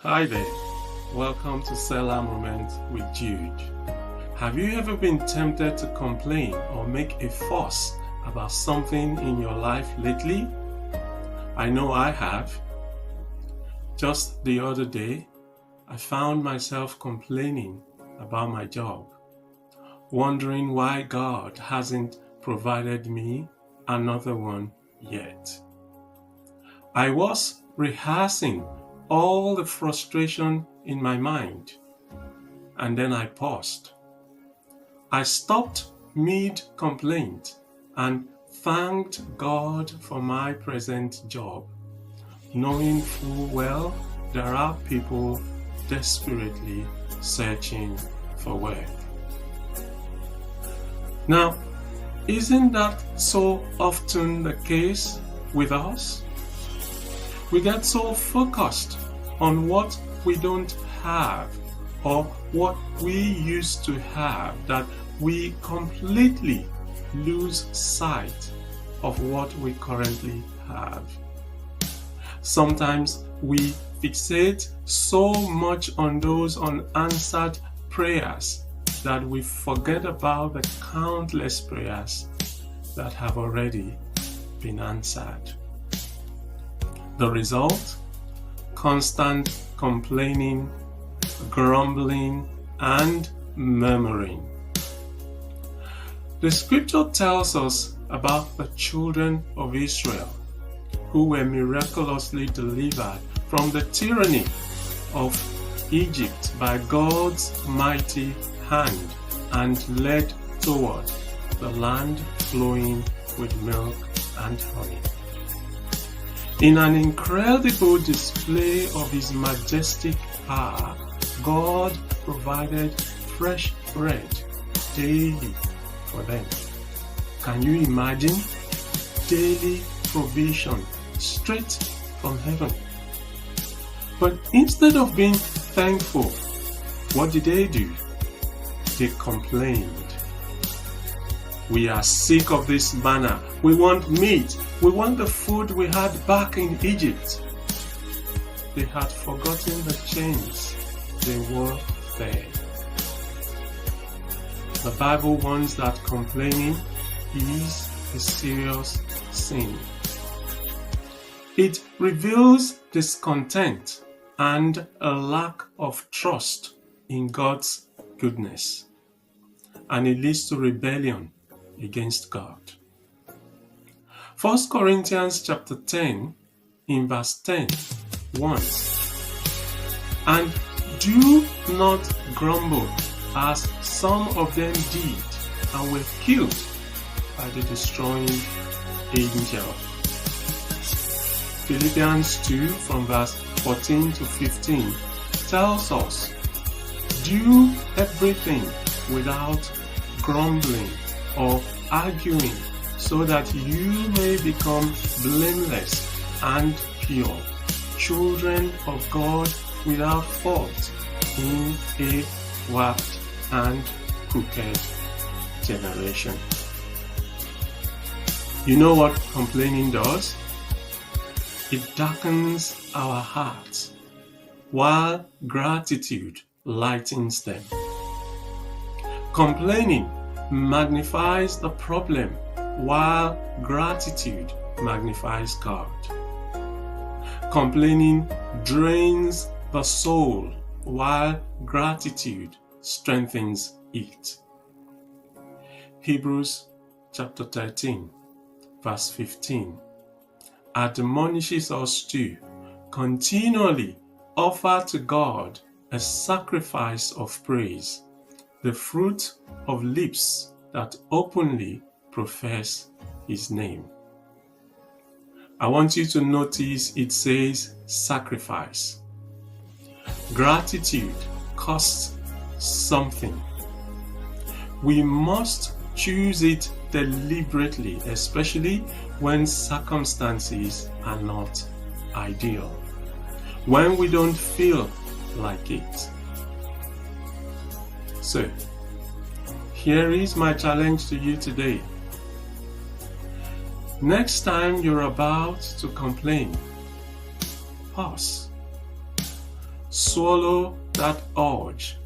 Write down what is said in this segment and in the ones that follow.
Hi there, welcome to Selah Moment with Jude. Have you ever been tempted to complain or make a fuss about something in your life lately? I know I have. Just the other day, I found myself complaining about my job, wondering why God hasn't provided me another one yet. I was rehearsing all the frustration in my mind, and then I paused. I stopped mid-complaint and thanked God for my present job, knowing full well there are people desperately searching for work. Now, isn't that so often the case with us? We get so focused on what we don't have or what we used to have that we completely lose sight of what we currently have. Sometimes we fixate so much on those unanswered prayers that we forget about the countless prayers that have already been answered. The result? Constant complaining, grumbling, and murmuring. The scripture tells us about the children of Israel who were miraculously delivered from the tyranny of Egypt by God's mighty hand and led toward the land flowing with milk and honey. In an incredible display of His majestic power, God provided fresh bread daily for them. Can you imagine? Daily provision straight from heaven. But instead of being thankful, what did they do? They complained. We are sick of this manna. We want meat. We want the food we had back in Egypt. They had forgotten the chains they were there. The Bible warns that complaining is a serious sin. It reveals discontent and a lack of trust in God's goodness, and it leads to rebellion against God. 1 Corinthians chapter 10 in verse 10 warns, "And do not grumble as some of them did and were killed by the destroying angel." Philippians 2 from verse 14 to 15 tells us, "Do everything without grumbling or arguing, so that you may become blameless and pure, children of God without fault in a warped and crooked generation." You know what complaining does? It darkens our hearts, while gratitude lightens them. Complaining magnifies the problem, while gratitude magnifies God. Complaining drains the soul, while gratitude strengthens it. Hebrews chapter 13, verse 15 admonishes us to continually offer to God a sacrifice of praise, the fruit of lips that openly profess His name. I want you to notice it says sacrifice. Gratitude costs something. We must choose it deliberately, especially when circumstances are not ideal, when we don't feel like it. So, here is my challenge to you today. Next time you're about to complain, pause. swallow that urge.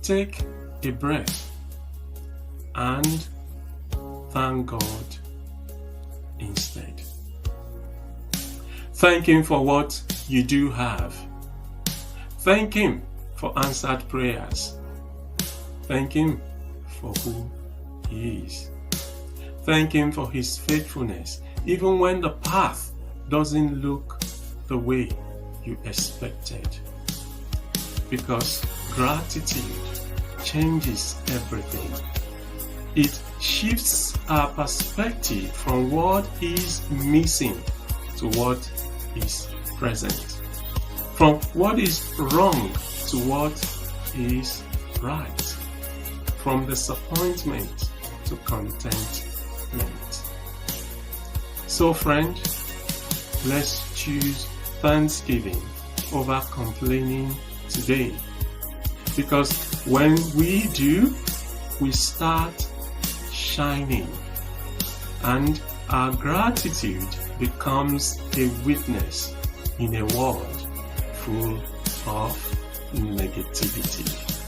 Take a breath and thank God instead. Thank Him for what you do have. Thank Him for answered prayers. Thank Him for who He is. Thank Him for His faithfulness, even when the path doesn't look the way you expected. Because gratitude changes everything. It shifts our perspective from what is missing to what is present. From what is wrong to what is right. From disappointment to contentment. So friend, let's choose thanksgiving over complaining today. Because when we do, we start shining, and our gratitude becomes a witness in a world full of negativity.